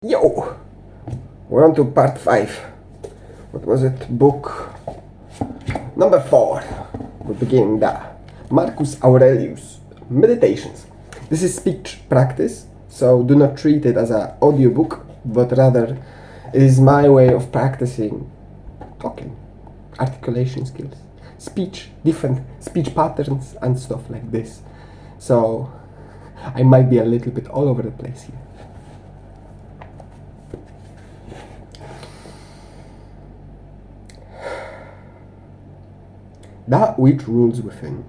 Yo! We're on to part 5. What was it? Book number 4. We begin that. Marcus Aurelius. Meditations. This is speech practice, so do not treat it as an audiobook, but rather it is my way of practicing talking, articulation skills, speech, different speech patterns and stuff like this. So I might be a little bit all over the place here. That which rules within,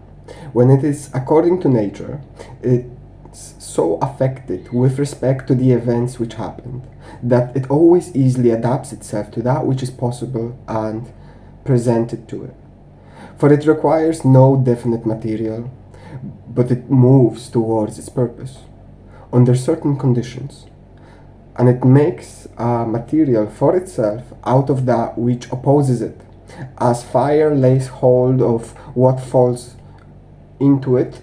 when it is according to nature, it's so affected with respect to the events which happened, that it always easily adapts itself to that which is possible and presented to it. For it requires no definite material, but it moves towards its purpose, under certain conditions, and it makes a material for itself out of that which opposes it, as fire lays hold of what falls into it,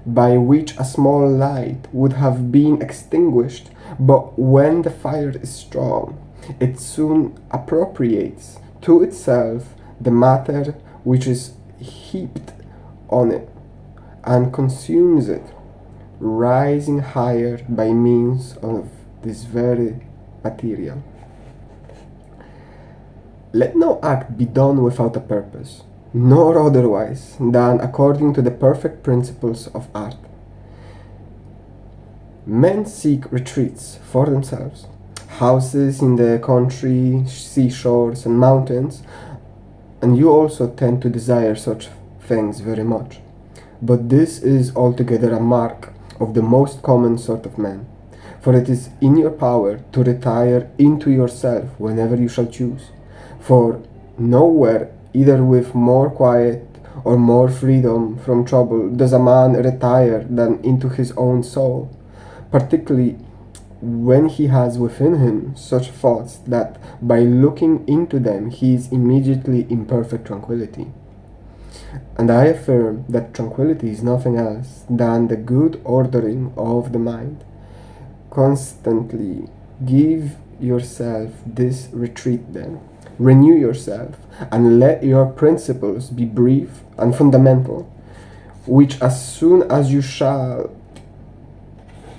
by which a small light would have been extinguished, but when the fire is strong, it soon appropriates to itself the matter which is heaped on it, and consumes it, rising higher by means of this very material. Let no act be done without a purpose, nor otherwise than according to the perfect principles of art. Men seek retreats for themselves, houses in the country, seashores, and mountains, and you also tend to desire such things very much. But this is altogether a mark of the most common sort of man, for it is in your power to retire into yourself whenever you shall choose. For nowhere, either with more quiet or more freedom from trouble, does a man retire than into his own soul, particularly when he has within him such thoughts that by looking into them he is immediately in perfect tranquillity. And I affirm that tranquillity is nothing else than the good ordering of the mind. Constantly give yourself this retreat then. Renew yourself, and let your principles be brief and fundamental, which as soon as you shall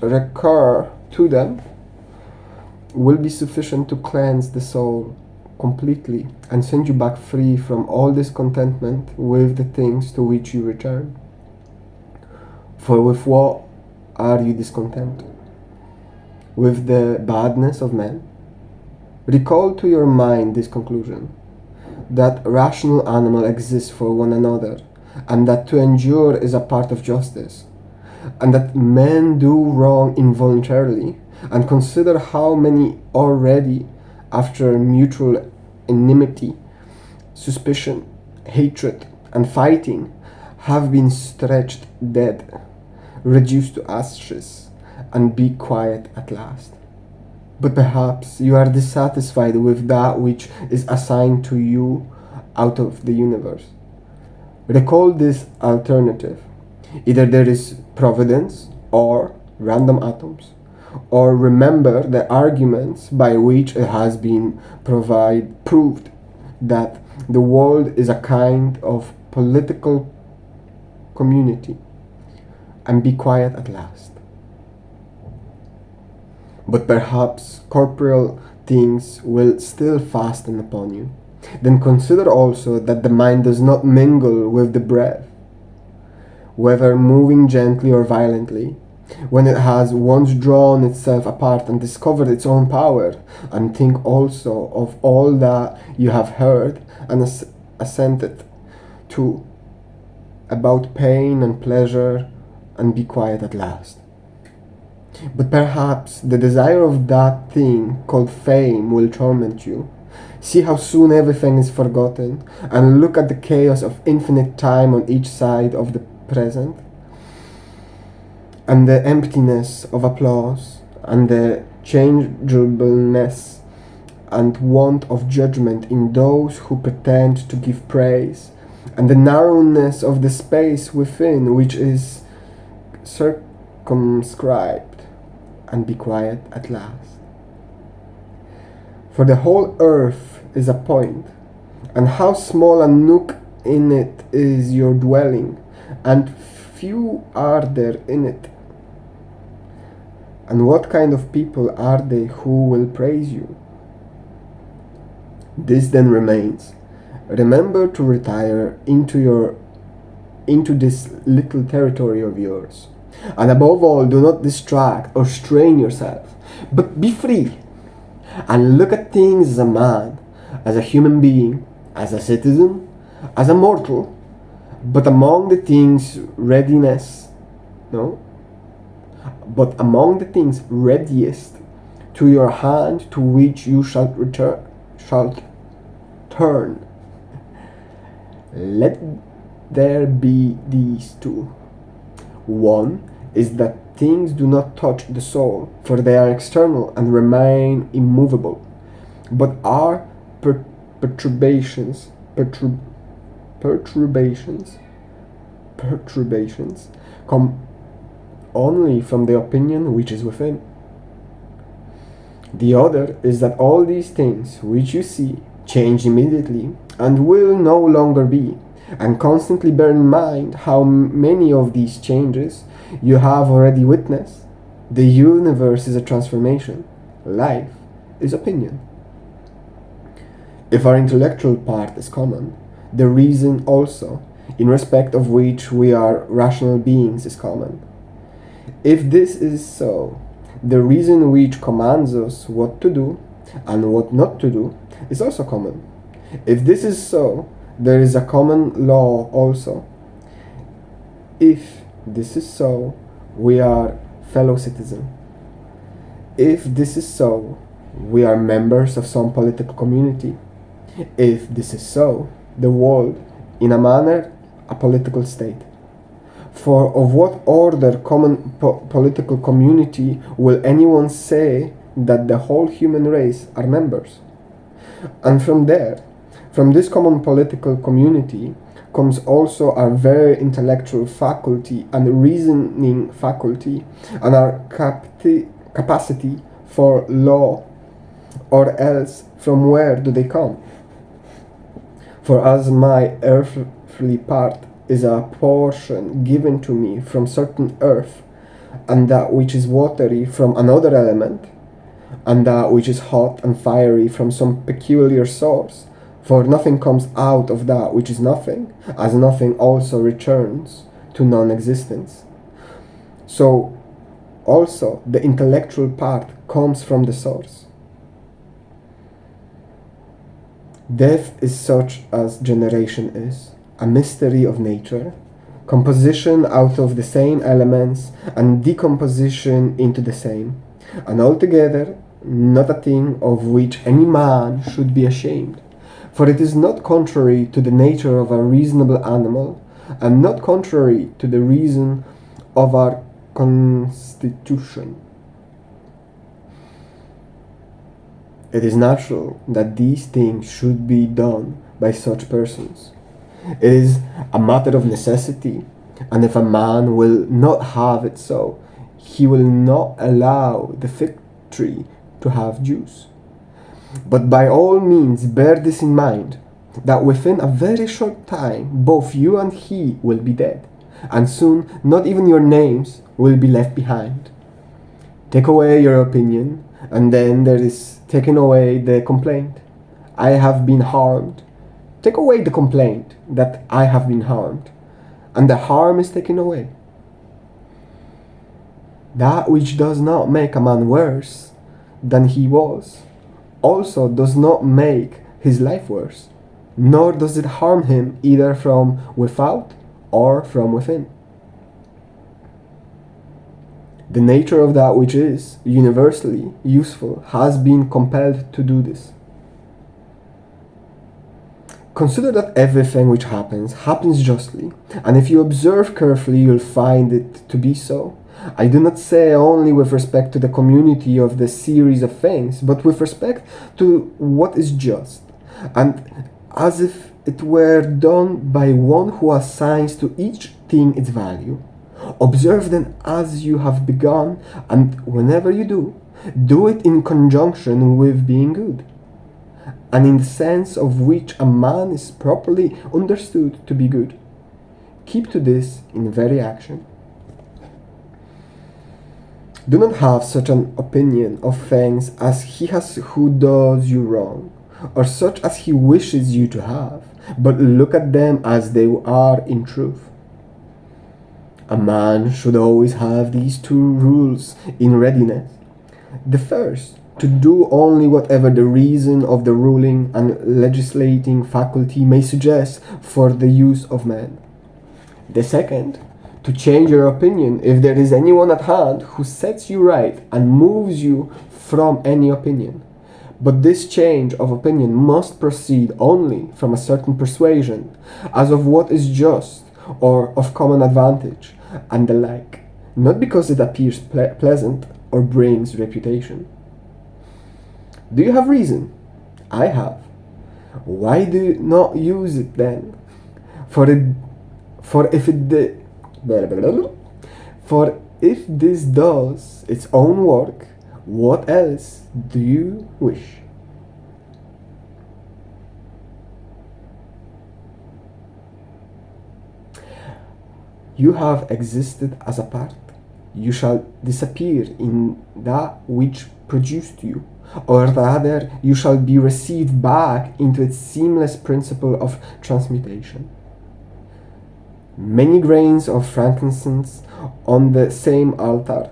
recur to them, will be sufficient to cleanse the soul completely and send you back free from all discontentment with the things to which you return. For with what are you discontent? With the badness of men? Recall to your mind this conclusion, that rational animals exist for one another, and that to endure is a part of justice, and that men do wrong involuntarily, and consider how many already, after mutual enmity, suspicion, hatred, and fighting, have been stretched dead, reduced to ashes, and be quiet at last. But perhaps you are dissatisfied with that which is assigned to you out of the universe. Recall this alternative. Either there is providence or random atoms, or remember the arguments by which it has been proved that the world is a kind of political community, and be quiet at last. But perhaps corporeal things will still fasten upon you. Then consider also that the mind does not mingle with the breath, whether moving gently or violently, when it has once drawn itself apart and discovered its own power. And think also of all that you have heard and assented to about pain and pleasure, and be quiet at last. But perhaps the desire of that thing called fame will torment you. See how soon everything is forgotten, and look at the chaos of infinite time on each side of the present, and the emptiness of applause, and the changeableness and want of judgment in those who pretend to give praise, and the narrowness of the space within which is circumscribed, and be quiet at last. For the whole earth is a point, and how small a nook in it is your dwelling, and few are there in it. And what kind of people are they who will praise you? This then remains. Remember to retire into this little territory of yours. And above all, do not distract or strain yourself, but be free and look at things as a man, as a human being, as a citizen, as a mortal, but among the things readiest to your hand, to which you shalt turn. Let there be these two. One is that things do not touch the soul, for they are external and remain immovable, but are perturbations come only from the opinion which is within. The other is that all these things which you see change immediately and will no longer be, and constantly bear in mind how many of these changes you have already witnessed. The universe is a transformation. Life is opinion. If our intellectual part is common, the reason also, in respect of which we are rational beings, is common. If this is so, the reason which commands us what to do and what not to do is also common. If this is so, there is a common law also. If this is so, we are fellow citizens. If this is so, we are members of some political community. If this is so, the world, in a manner, a political state. For of what order common political community will anyone say that the whole human race are members? And from this common political community comes also our very intellectual faculty and reasoning faculty and our capacity for law, or else from where do they come? For as my earthly part is a portion given to me from certain earth, and that which is watery from another element, and that which is hot and fiery from some peculiar source, for nothing comes out of that which is nothing, as nothing also returns to non-existence. So also the intellectual part comes from the source. Death is such as generation is, a mystery of nature, composition out of the same elements and decomposition into the same, and altogether not a thing of which any man should be ashamed, for it is not contrary to the nature of a reasonable animal, and not contrary to the reason of our constitution. It is natural that these things should be done by such persons. It is a matter of necessity, and if a man will not have it so, he will not allow the fig tree to have juice. But by all means bear this in mind, that within a very short time both you and he will be dead, and soon not even your names will be left behind. Take away your opinion, and then there is taken away the complaint. I have been harmed. Take away the complaint that I have been harmed, and the harm is taken away. That which does not make a man worse than he was also does not make his life worse, nor does it harm him either from without or from within. The nature of that which is universally useful has been compelled to do this. Consider that everything which happens justly, and if you observe carefully, you'll find it to be so. I do not say only with respect to the community of the series of things, but with respect to what is just, and as if it were done by one who assigns to each thing its value. Observe then as you have begun, and whenever you do, do it in conjunction with being good. and in the sense of which a man is properly understood to be good. Keep to this in very action. Do not have such an opinion of things as he has who does you wrong, or such as he wishes you to have, but look at them as they are in truth. A man should always have these two rules in readiness. The first, to do only whatever the reason of the ruling and legislating faculty may suggest for the use of man. The second, to change your opinion if there is anyone at hand who sets you right and moves you from any opinion. But this change of opinion must proceed only from a certain persuasion, as of what is just or of common advantage, and the like, not because it appears pleasant or brings reputation. Do you have reason? I have. Why do you not use it then? For if this does its own work, what else do you wish? You have existed as a part. You shall disappear in that which produced you, or rather, you shall be received back into its seamless principle of transmutation. Many grains of frankincense on the same altar.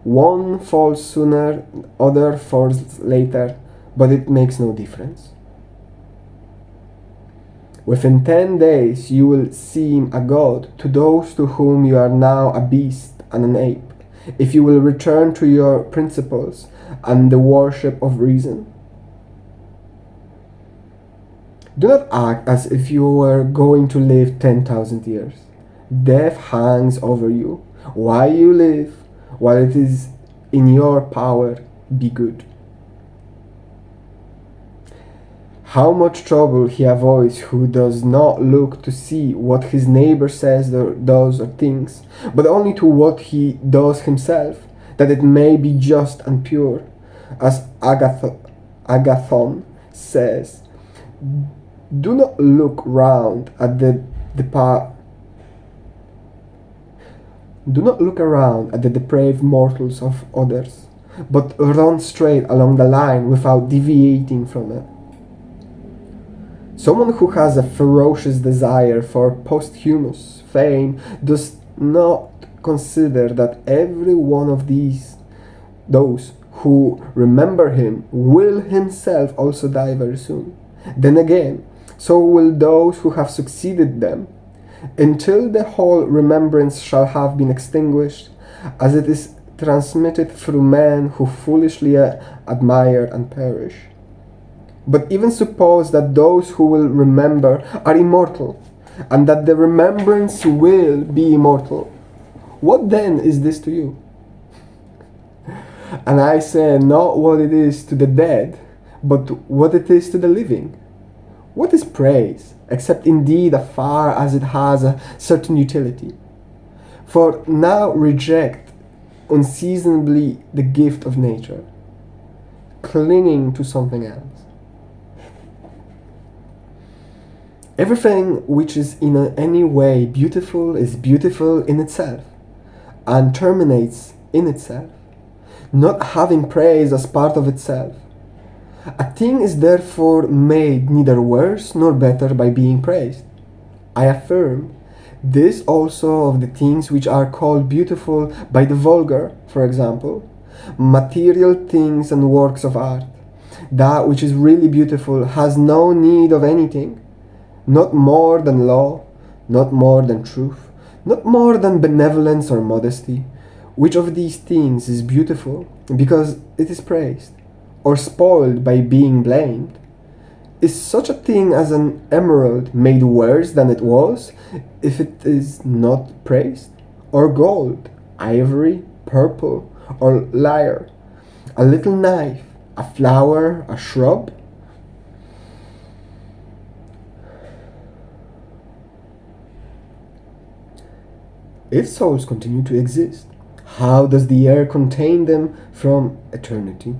One falls sooner, other falls later, but it makes no difference. Within 10 days you will seem a god to those to whom you are now a beast and an ape, if you will return to your principles and the worship of reason. Do not act as if you were going to live 10,000 years. Death hangs over you. While you live, while it is in your power, be good. How much trouble he avoids who does not look to see what his neighbor says or does or thinks, but only to what he does himself, that it may be just and pure. As Agathon says, do not look round at Do not look around at the depraved mortals of others, but run straight along the line without deviating from it. Someone who has a ferocious desire for posthumous fame does not consider that every one of those who remember him will himself also die very soon. Then again, so will those who have succeeded them, until the whole remembrance shall have been extinguished, as it is transmitted through men who foolishly admire and perish. But even suppose that those who will remember are immortal, and that the remembrance will be immortal. What then is this to you? And I say not what it is to the dead, but what it is to the living. What is praise, except indeed as far as it has a certain utility? For now reject unseasonably the gift of nature, clinging to something else. Everything which is in any way beautiful is beautiful in itself, and terminates in itself, not having praise as part of itself. A thing is therefore made neither worse nor better by being praised. I affirm this also of the things which are called beautiful by the vulgar, for example, material things and works of art. That which is really beautiful has no need of anything, not more than law, not more than truth, not more than benevolence or modesty. Which of these things is beautiful because it is praised, or spoiled by being blamed? Is such a thing as an emerald made worse than it was if it is not praised? Or gold, ivory, purple, or lyre, a little knife, a flower, a shrub? If souls continue to exist, how does the air contain them from eternity?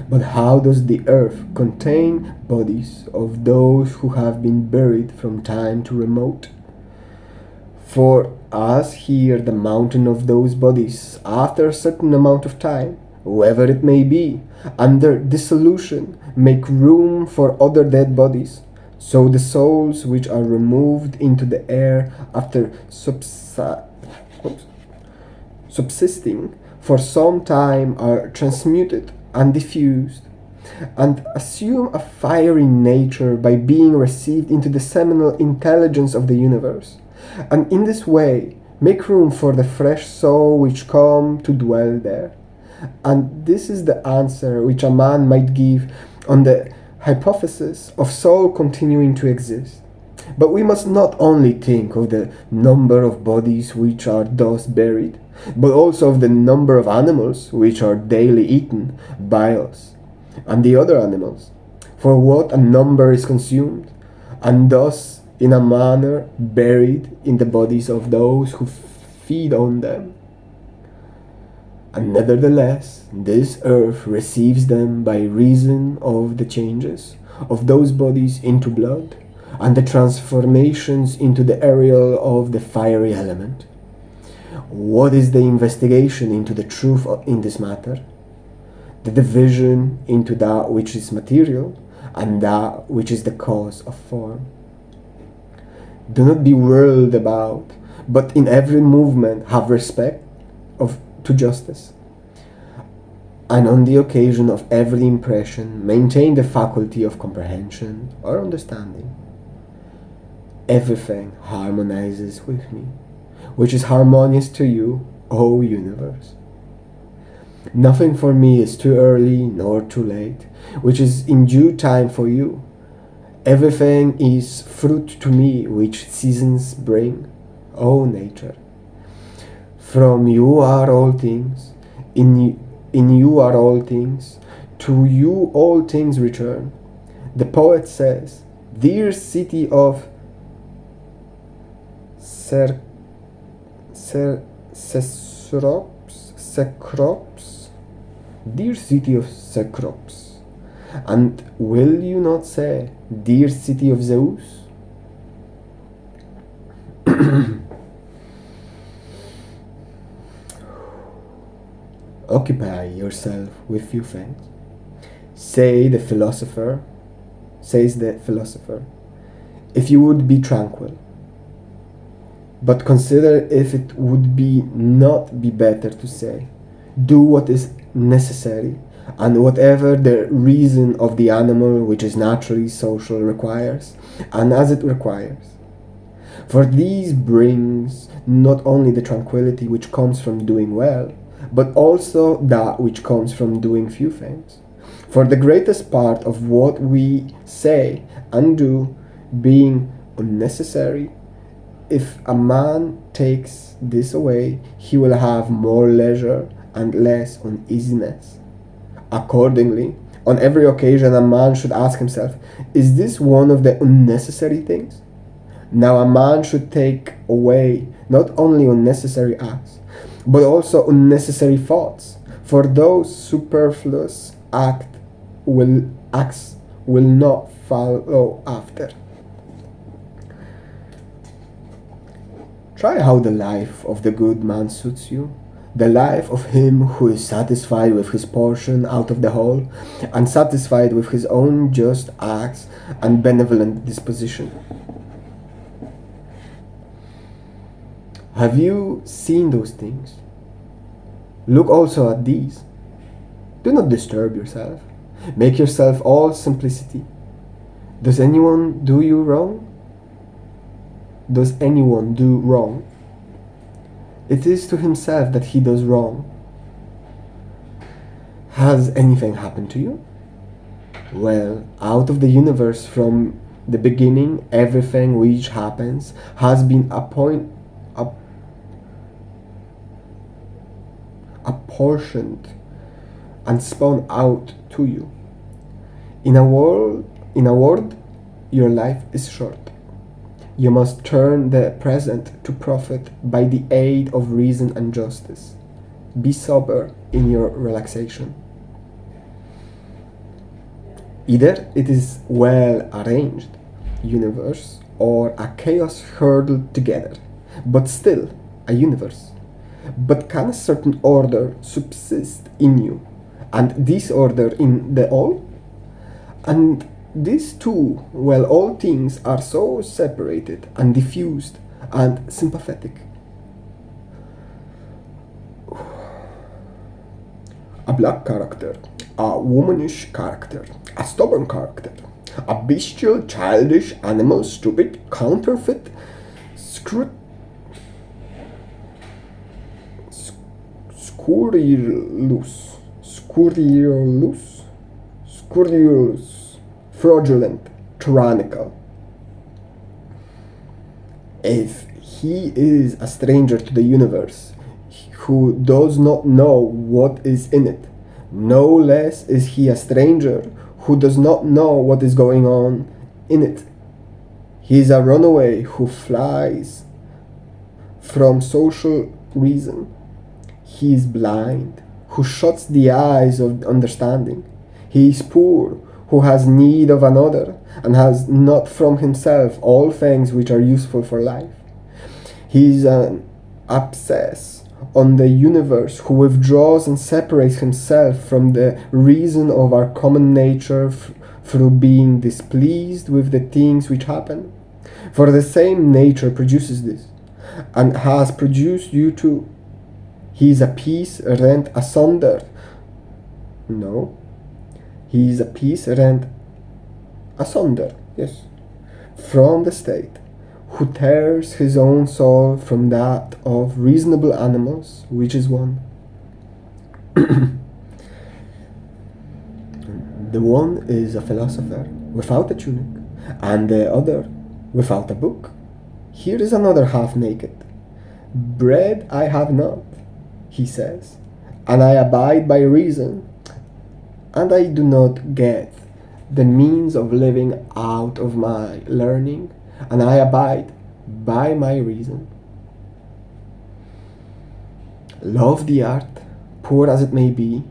But how does the earth contain bodies of those who have been buried from time to remote? For us here the mountain of those bodies, after a certain amount of time, whoever it may be, under dissolution, make room for other dead bodies. So the souls which are removed into the air after subsisting for some time are transmuted and diffused, and assume a fiery nature by being received into the seminal intelligence of the universe, and in this way make room for the fresh soul which come to dwell there. And this is the answer which a man might give on the hypothesis of soul continuing to exist. But we must not only think of the number of bodies which are thus buried, but also of the number of animals which are daily eaten by us and the other animals. For what a number is consumed, and thus in a manner buried in the bodies of those who feed on them. And nevertheless, this earth receives them by reason of the changes of those bodies into blood, and the transformations into the aerial of the fiery element. What is the investigation into the truth in this matter? The division into that which is material and that which is the cause of form. Do not be whirled about, but in every movement have respect to justice. And on the occasion of every impression, maintain the faculty of comprehension or understanding. Everything harmonizes with me, which is harmonious to you, O universe. Nothing for me is too early nor too late, which is in due time for you. Everything is fruit to me which seasons bring, O nature. From you are all things, in you are all things, to you all things return. The poet says, dear city of Cecrops, dear city of Cecrops. And will you not say, dear city of Zeus? Occupy yourself with few things. Says the philosopher, if you would be tranquil. But consider if it would not be better to say, do what is necessary, and whatever the reason of the animal which is naturally social requires, and as it requires. For these brings not only the tranquility which comes from doing well, but also that which comes from doing few things. For the greatest part of what we say and do being unnecessary, if a man takes this away, he will have more leisure and less uneasiness. Accordingly, on every occasion a man should ask himself, is this one of the unnecessary things? Now a man should take away not only unnecessary acts, but also unnecessary thoughts, for those superfluous acts will not follow after. Try how the life of the good man suits you, the life of him who is satisfied with his portion out of the whole, and satisfied with his own just acts and benevolent disposition. Have you seen those things? Look also at these. Do not disturb yourself. Make yourself all simplicity. Does anyone do you wrong? Does anyone do wrong? It is to himself that he does wrong. Has anything happened to you? Well, out of the universe from the beginning, everything which happens has been apportioned and spun out to you. In a word, your life is short. You must turn the present to profit by the aid of reason and justice. Be sober in your relaxation. Either it is well arranged universe or a chaos hurled together, but still a universe. But can a certain order subsist in you, and disorder in the all? And these two, well, all things are so separated and diffused and sympathetic. A black character, a womanish character, a stubborn character, a bestial, childish, animal, stupid, counterfeit, scru- scurrilous, scurrilous, scurrilous, fraudulent, tyrannical. If he is a stranger to the universe, who does not know what is in it, no less is he a stranger who does not know what is going on in it. He is a runaway who flies from social reason. He is blind who shuts the eyes of understanding. He is poor who has need of another and has not from himself all things which are useful for life. He is an abscess on the universe who withdraws and separates himself from the reason of our common nature through being displeased with the things which happen. For the same nature produces this, and has produced you too. He is a piece rent asunder. No, he is a piece rent asunder, yes, from the state, who tears his own soul from that of reasonable animals, which is one. The one is a philosopher without a tunic, and the other without a book. Here is another half naked. Bread I have not, he says, and I abide by reason, and I do not get the means of living out of my learning, and I abide by my reason. Love the art, poor as it may be,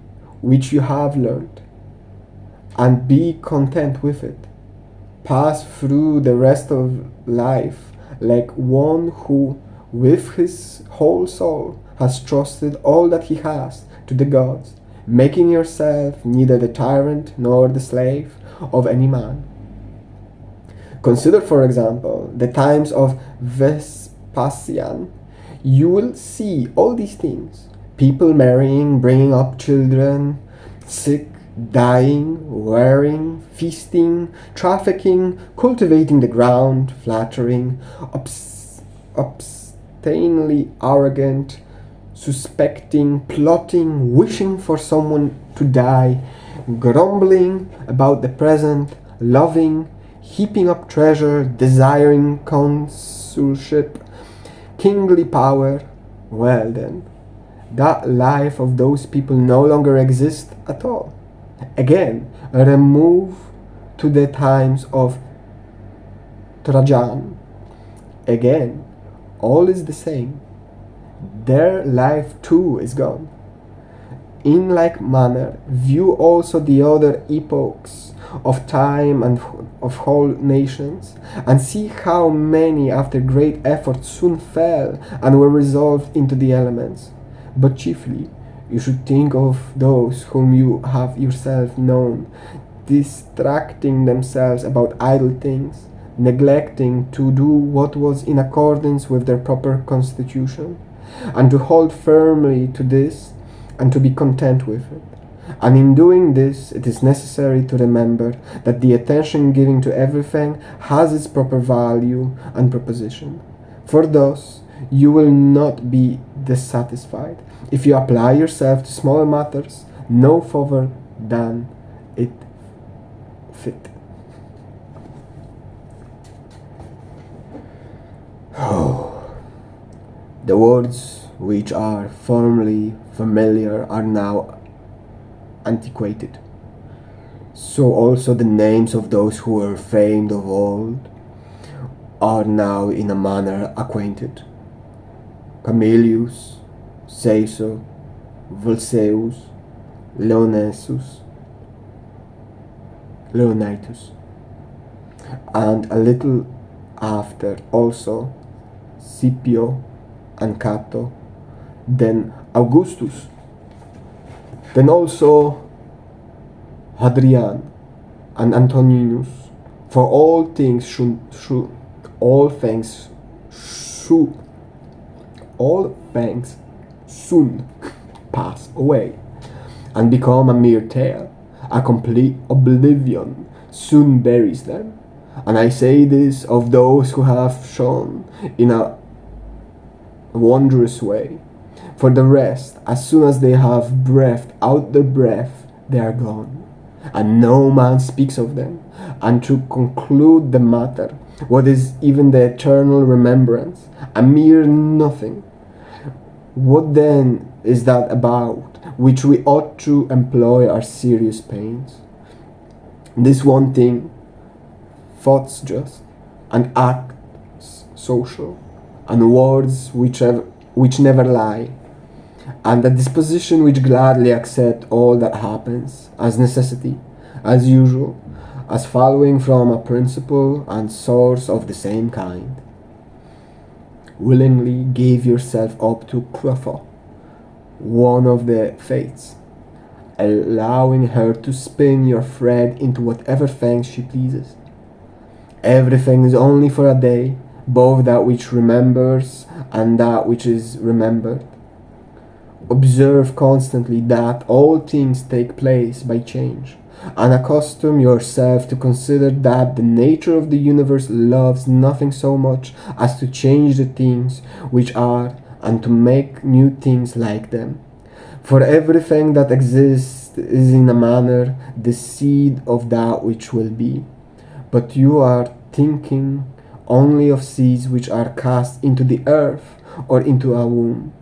which you have learned, and be content with it. Pass through the rest of life like one who, with his whole soul, has trusted all that he has to the gods, making yourself neither the tyrant nor the slave of any man. Consider, for example, the times of Vespasian. You will see all these things: people marrying, bringing up children, sick, dying, wearing, feasting, trafficking, cultivating the ground, flattering, obstinately arrogant, suspecting, plotting, wishing for someone to die, grumbling about the present, loving, heaping up treasure, desiring consulship, kingly power. Well then, that life of those people no longer exists at all. Again, remove to the times of Trajan. Again, all is the same. Their life too is gone. In like manner, view also the other epochs of time and of whole nations, and see how many after great effort soon fell and were resolved into the elements. But chiefly, you should think of those whom you have yourself known, distracting themselves about idle things, neglecting to do what was in accordance with their proper constitution, and to hold firmly to this, and to be content with it. And in doing this, it is necessary to remember that the attention given to everything has its proper value and proposition. For thus, you will not be dissatisfied if you apply yourself to smaller matters no further than it fit. The words which are formerly familiar are now antiquated. So also the names of those who were famed of old are now in a manner acquainted. Camillus, Caesar, Vulseus, Leonessus, Leonidas, and a little after also Scipio and Cato, then Augustus, then also Hadrian and Antoninus. For all things all things soon pass away and become a mere tale. A complete oblivion soon buries them. And I say this of those who have shone in a wondrous way. For the rest, as soon as they have breathed out their breath, they are gone, and no man speaks of them. And to conclude the matter, what is even the eternal remembrance? A mere nothing. What then is that about which we ought to employ our serious pains? This one thing, thoughts just, and acts social, and words which never lie, and a disposition which gladly accept all that happens as necessity, as usual, as following from a principle and source of the same kind. Willingly give yourself up to Clotho, one of the fates, allowing her to spin your thread into whatever things she pleases. Everything is only for a day, both that which remembers and that which is remembered. Observe constantly that all things take place by change, and accustom yourself to consider that the nature of the universe loves nothing so much as to change the things which are and to make new things like them. For everything that exists is in a manner the seed of that which will be. But you are thinking only of seeds which are cast into the earth or into a womb.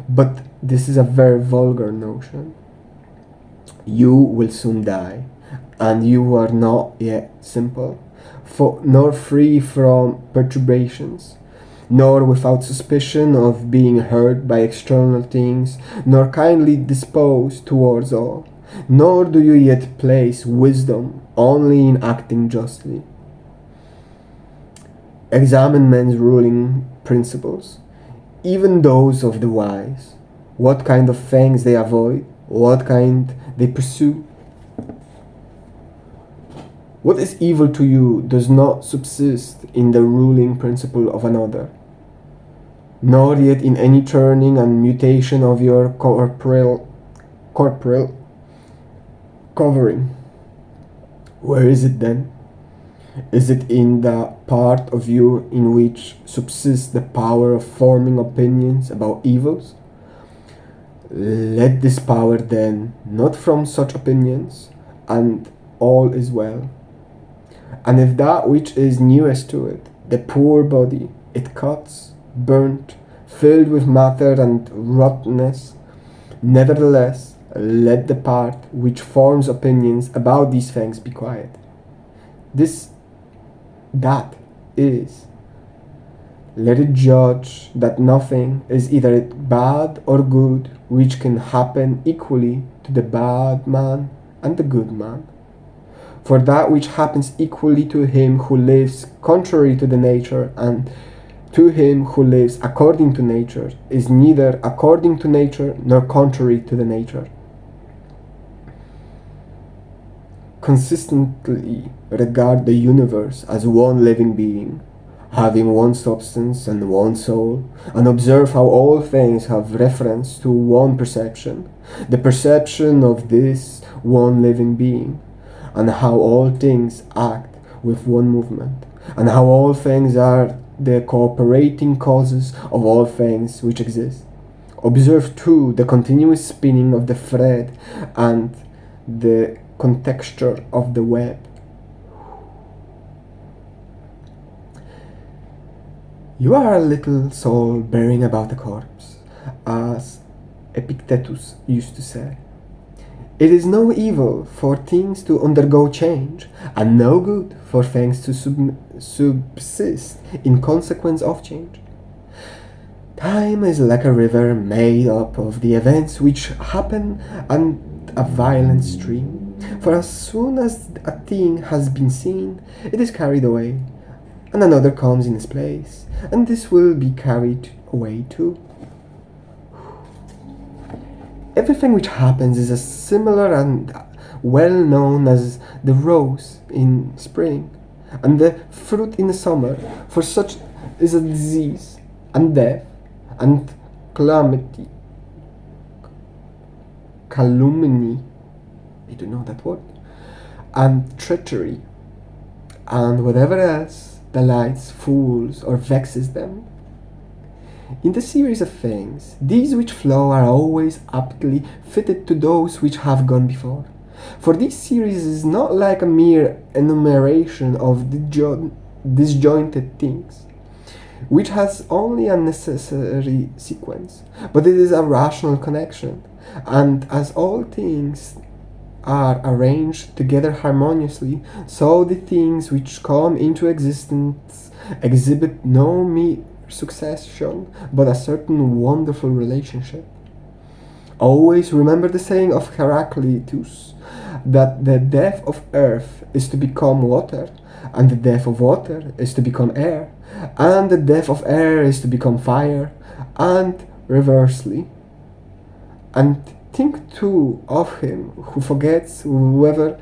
But this is a very vulgar notion. You will soon die, and you are not yet simple, nor free from perturbations, nor without suspicion of being hurt by external things, nor kindly disposed towards all, nor do you yet place wisdom only in acting justly. Examine men's ruling principles, even those of the wise, what kind of things they avoid, what kind they pursue. What is evil to you does not subsist in the ruling principle of another, nor yet in any turning and mutation of your corporeal covering. Where is it then? Is it in the part of you in which subsists the power of forming opinions about evils? Let this power then, not from such opinions, and all is well. And if that which is newest to it, the poor body, it cuts, burnt, filled with matter and rottenness, nevertheless, let the part which forms opinions about these things be quiet. That is, let it judge that nothing is either bad or good which can happen equally to the bad man and the good man. For that which happens equally to him who lives contrary to the nature and to him who lives according to nature is neither according to nature nor contrary to the nature. Consistently regard the universe as one living being, having one substance and one soul, and observe how all things have reference to one perception, the perception of this one living being, and how all things act with one movement, and how all things are the cooperating causes of all things which exist. Observe too the continuous spinning of the thread and the contexture of the web. You are a little soul bearing about a corpse, as Epictetus used to say. It is no evil for things to undergo change, and no good for things to subsist in consequence of change. Time is like a river made up of the events which happen and a violent stream. For as soon as a thing has been seen, it is carried away, and another comes in its place, and this will be carried away too. Everything which happens is as similar and well known as the rose in spring and the fruit in the summer, for such is a disease and death and calamity. Calumny, I don't know that word, and treachery, and whatever else delights, fools, or vexes them. In the series of things, these which flow are always aptly fitted to those which have gone before. For this series is not like a mere enumeration of disjointed things, which has only a necessary sequence, but it is a rational connection, and as all things are arranged together harmoniously, so the things which come into existence exhibit no mere succession, but a certain wonderful relationship. Always remember the saying of Heraclitus, that the death of earth is to become water, and the death of water is to become air, and the death of air is to become fire, and reversely. And think too of him who forgets whither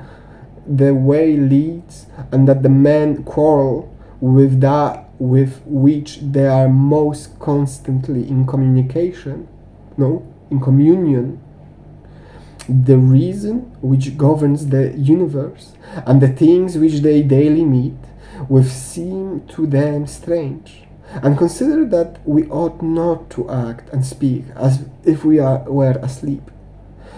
the way leads, and that the men quarrel with that with which they are most constantly in communication, no, in communion. The reason which governs the universe and the things which they daily meet with seem to them strange, and consider that we ought not to act and speak as if we were asleep.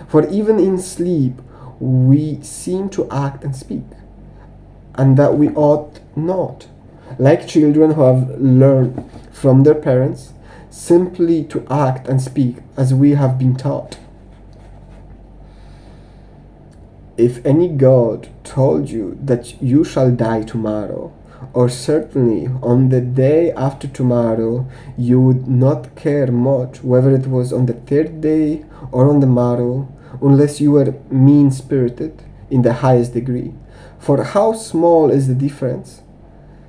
For even in sleep we seem to act and speak, and that we ought not, like children who have learned from their parents, simply to act and speak as we have been taught. If any god told you that you shall die tomorrow, or certainly on the day after tomorrow, you would not care much whether it was on the third day or on the morrow, unless you were mean-spirited in the highest degree. For how small is the difference?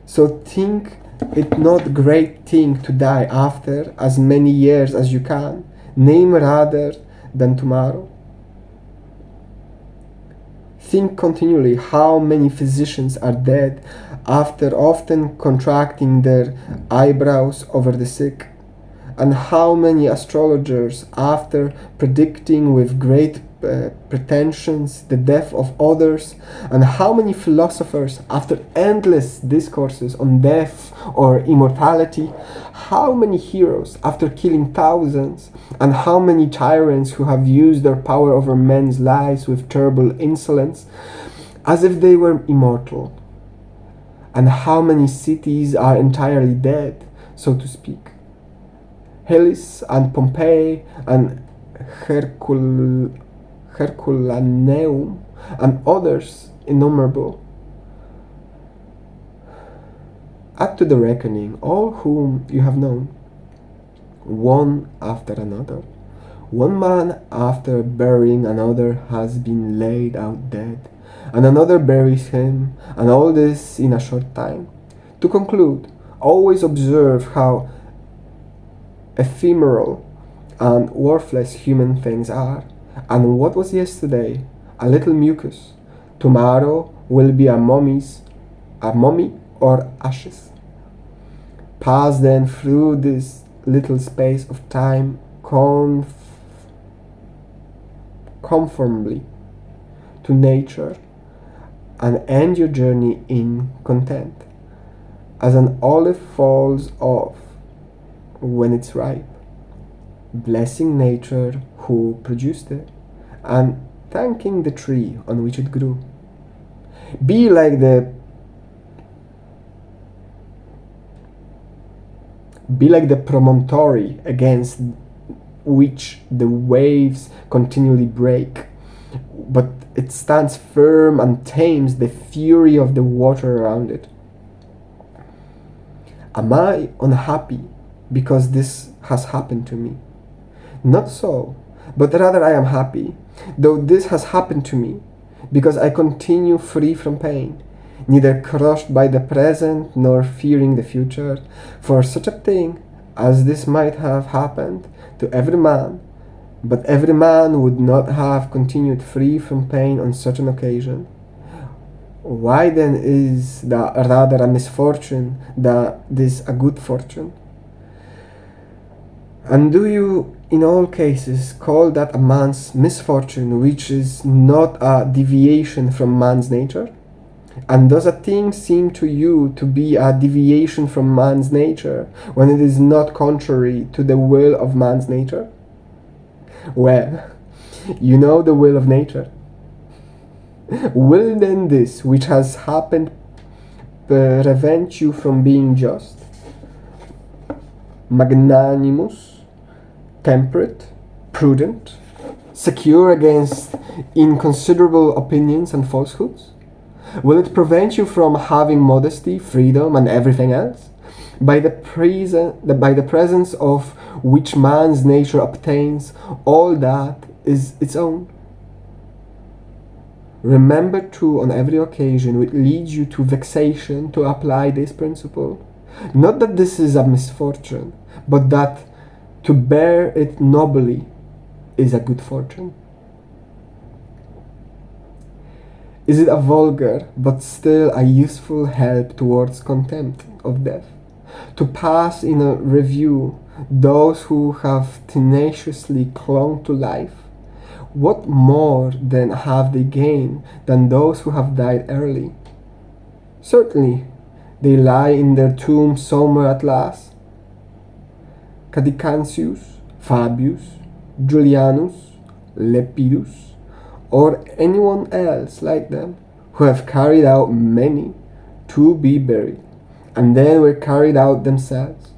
So think it not great thing to die after as many years as you can, name rather than tomorrow. Think continually how many physicians are dead after often contracting their eyebrows over the sick, and how many astrologers, after predicting with great pretensions the death of others, and how many philosophers, after endless discourses on death or immortality, how many heroes, after killing thousands, and how many tyrants who have used their power over men's lives with terrible insolence, as if they were immortal, and how many cities are entirely dead, so to speak. Hellas and Pompeii and Herculaneum and others innumerable. Add to the reckoning all whom you have known, one after another. One man after burying another has been laid out dead, and another buries him, and all this in a short time. To conclude, always observe how ephemeral and worthless human things are, and what was yesterday a little mucus, tomorrow will be a mummy or ashes. Pass then through this little space of time conformably to nature, and end your journey in content, as an olive falls off when it's ripe, blessing nature who produced it, and thanking the tree on which it grew. Be like the promontory against which the waves continually break, but it stands firm and tames the fury of the water around it. Am I unhappy because this has happened to me? Not so, but rather I am happy, though this has happened to me. because I continue free from pain, neither crushed by the present nor fearing the future. For such a thing as this might have happened to every man, but every man would not have continued free from pain on such an occasion. Why then is that rather a misfortune than this a good fortune? And do you in all cases call that a man's misfortune which is not a deviation from man's nature? And does a thing seem to you to be a deviation from man's nature when it is not contrary to the will of man's nature? Well, you know the will of nature. Will then this which has happened prevent you from being just, magnanimous, temperate, prudent, secure against inconsiderable opinions and falsehoods? Will it prevent you from having modesty, freedom, and everything else, by the presence of which man's nature obtains all that is its own? Remember too on every occasion which leads you to vexation to apply this principle. Not that this is a misfortune, but that to bear it nobly is a good fortune. Is it a vulgar, but still a useful help towards contempt of death, to pass in a review those who have tenaciously clung to life? What more then have they gained than those who have died early? Certainly, they lie in their tomb somewhere at last. Cadicantius, Fabius, Julianus, Lepidus, or anyone else like them, who have carried out many to be buried, and then were carried out themselves.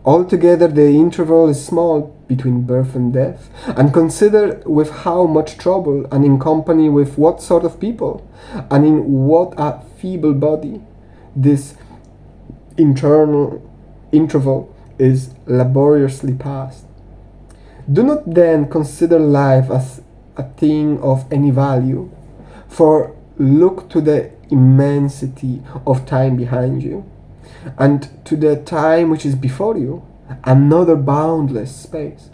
Altogether the interval is small between birth and death, and consider with how much trouble, and in company with what sort of people, and in what a feeble body, this internal interval is laboriously passed. Do not then consider life as a thing of any value, for look to the immensity of time behind you, and to the time which is before you, another boundless space.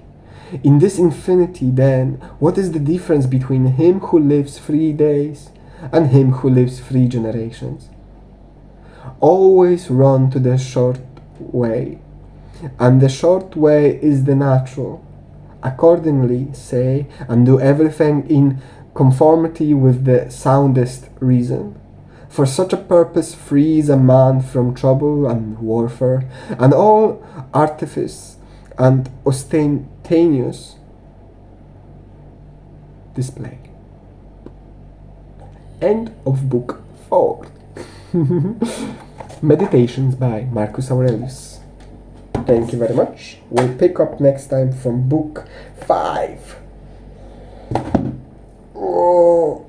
In this infinity, then, what is the difference between him who lives 3 days and him who lives 3 generations? Always run to the short way, and the short way is the natural. Accordingly, say and do everything in conformity with the soundest reason. For such a purpose frees a man from trouble and warfare, and all artifice and ostentatious display. End of book 4. Meditations by Marcus Aurelius. Thank you very much. We'll pick up next time from book 5. Oh.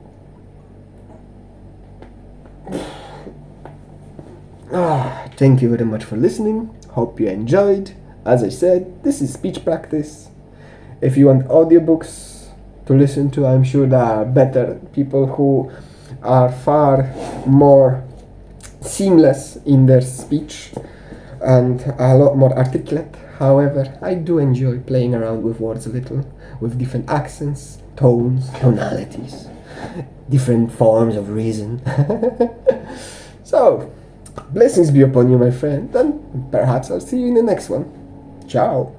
Thank you very much for listening. Hope you enjoyed. As I said, this is speech practice. If you want audiobooks to listen to, I'm sure there are better people who are far more seamless in their speech and a lot more articulate. However, I do enjoy playing around with words a little, with different accents, tones, tonalities, different forms of reason. So, blessings be upon you, my friend, and perhaps I'll see you in the next one. Ciao.